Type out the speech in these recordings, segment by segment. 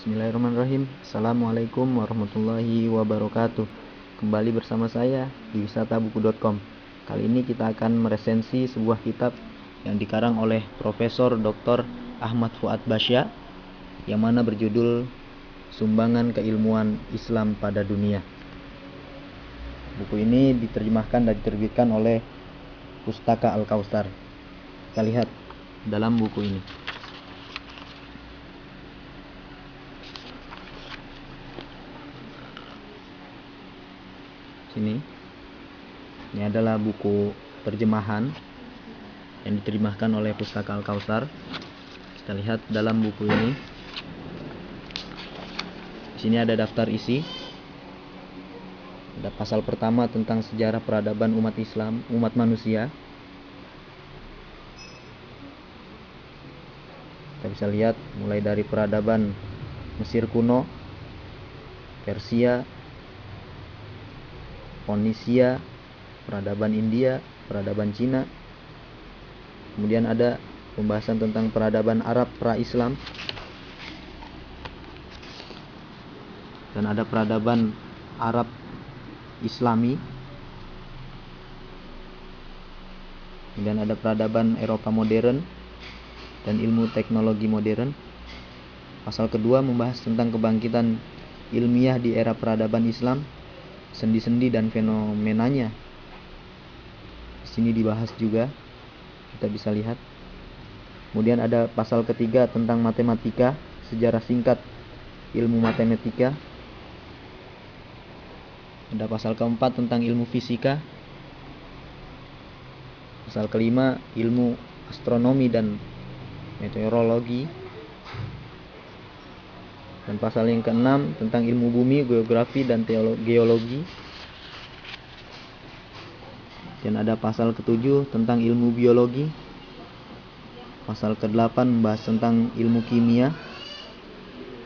Bismillahirrahmanirrahim. Assalamualaikum warahmatullahi wabarakatuh. Kembali bersama saya di wisatabuku.com. Kali ini kita akan meresensi sebuah kitab yang dikarang oleh Profesor Dr. Ahmad Fuad Basya, yang mana berjudul Sumbangan Keilmuan Islam pada Dunia. Buku ini diterjemahkan dan diterbitkan oleh Pustaka Al-Kautsar. Kita lihat dalam buku ini. Ini adalah buku terjemahan yang diterjemahkan oleh Pustaka Al-Kautsar. Kita lihat dalam buku ini. Di sini ada daftar isi. Ada pasal pertama tentang sejarah peradaban umat Islam, umat manusia. Kita bisa lihat mulai dari peradaban Mesir kuno, Persia, Fonisia, peradaban India, peradaban Cina. Kemudian ada pembahasan tentang peradaban Arab pra-Islam. Dan ada peradaban Arab Islami. Kemudian ada peradaban Eropa modern dan ilmu teknologi modern. Pasal kedua membahas tentang kebangkitan ilmiah di era peradaban Islam, sendi-sendi dan fenomenanya. Di sini dibahas juga, kita bisa lihat. Kemudian ada pasal ketiga tentang matematika, sejarah singkat ilmu matematika. Ada pasal keempat tentang ilmu fisika. Pasal kelima ilmu astronomi dan meteorologi. Dan pasal yang keenam tentang ilmu bumi, geografi dan geologi. Dan ada pasal ketujuh tentang ilmu biologi. Pasal ke-8 membahas tentang ilmu kimia.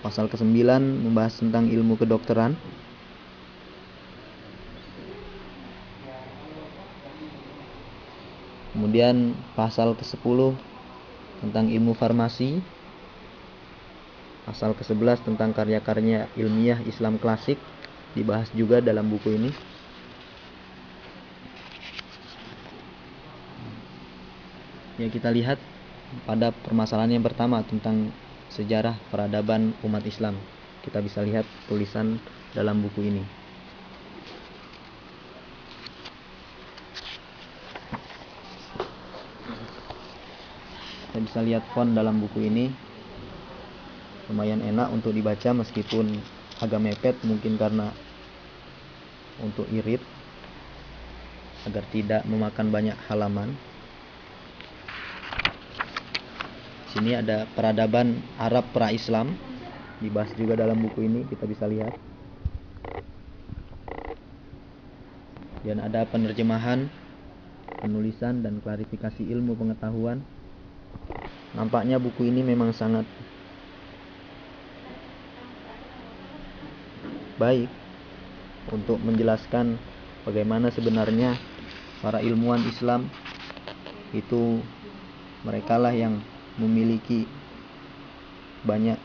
Pasal ke-9 membahas tentang ilmu kedokteran. Kemudian pasal ke-10 tentang ilmu farmasi. Pasal ke-11 tentang karya-karya ilmiah Islam klasik dibahas juga dalam buku ini. Ya, kita lihat pada permasalahan yang pertama tentang sejarah peradaban umat Islam. Kita bisa lihat tulisan dalam buku ini. Kita bisa lihat font dalam buku ini. Lumayan enak untuk dibaca meskipun agak mepet, mungkin karena untuk irit agar tidak memakan banyak halaman. Sini ada peradaban Arab pra-Islam dibahas juga dalam buku ini, kita bisa lihat. Dan ada penerjemahan, penulisan dan klarifikasi ilmu pengetahuan. Nampaknya buku ini memang sangat baik untuk menjelaskan bagaimana sebenarnya para ilmuwan Islam itu, merekalah yang memiliki banyak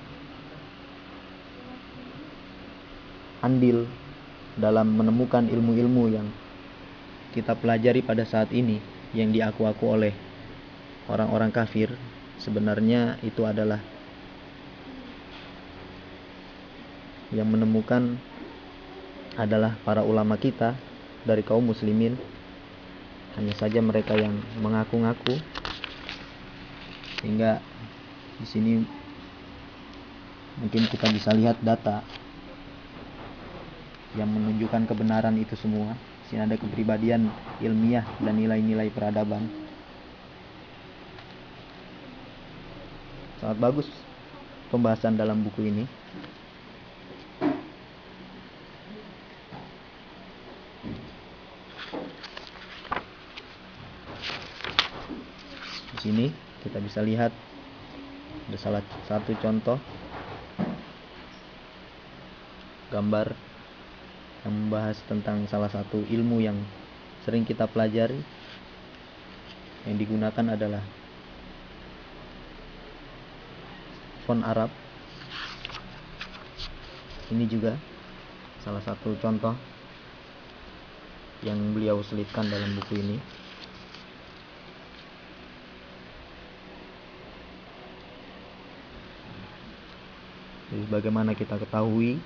andil dalam menemukan ilmu-ilmu yang kita pelajari pada saat ini, yang diaku-aku oleh orang-orang kafir. Sebenarnya itu adalah yang menemukan adalah para ulama kita dari kaum muslimin. Hanya saja mereka yang mengaku-ngaku, sehingga di sini mungkin kita bisa lihat data yang menunjukkan kebenaran itu semua. Di sini ada kepribadian ilmiah dan nilai-nilai peradaban. Sangat bagus pembahasan dalam buku ini. Di sini kita bisa lihat ada salah satu contoh gambar yang membahas tentang salah satu ilmu yang sering kita pelajari. Yang digunakan adalah font Arab. Ini juga salah satu contoh yang beliau selipkan dalam buku ini. Jadi bagaimana kita ketahui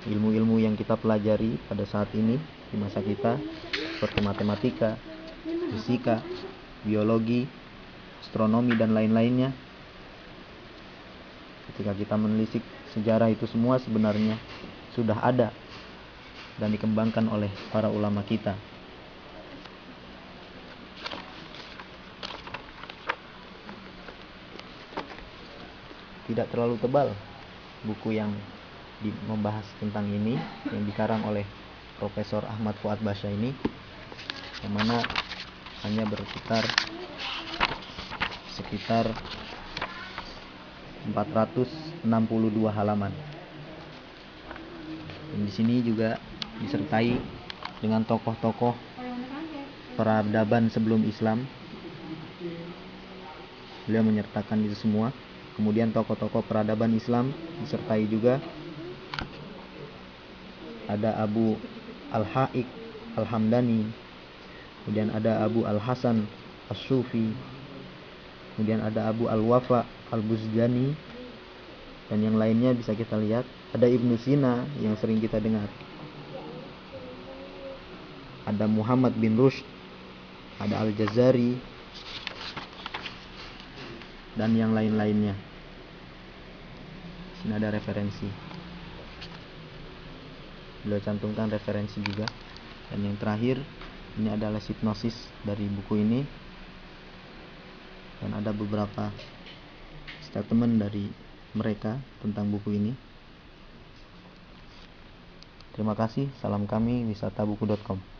ilmu-ilmu yang kita pelajari pada saat ini di masa kita, seperti matematika, fisika, biologi, astronomi, dan lain-lainnya. Ketika kita menelisik sejarah, itu semua sebenarnya sudah ada dan dikembangkan oleh para ulama kita. Tidak terlalu tebal buku yang membahas tentang ini, yang dikarang oleh Profesor Ahmad Fuad Basha ini, yang mana hanya sekitar 462 halaman. Dan di sini juga disertai dengan tokoh-tokoh peradaban sebelum Islam. Beliau menyertakan itu semua. Kemudian tokoh-tokoh peradaban Islam disertai juga. Ada Abu Al-Haiq Al-Hamdani, kemudian ada Abu Al-Hasan As-Sufi, kemudian ada Abu Al-Wafa Al-Buzdani, dan yang lainnya bisa kita lihat. Ada Ibnu Sina yang sering kita dengar, ada Muhammad bin Rushd, ada Al-Jazari, dan yang lain-lainnya. Sini ada referensi, beliau cantumkan referensi juga. Dan yang terakhir, ini adalah hipnosis dari buku ini, dan ada beberapa statement dari mereka tentang buku ini. Terima kasih. Salam kami wisatabuku.com.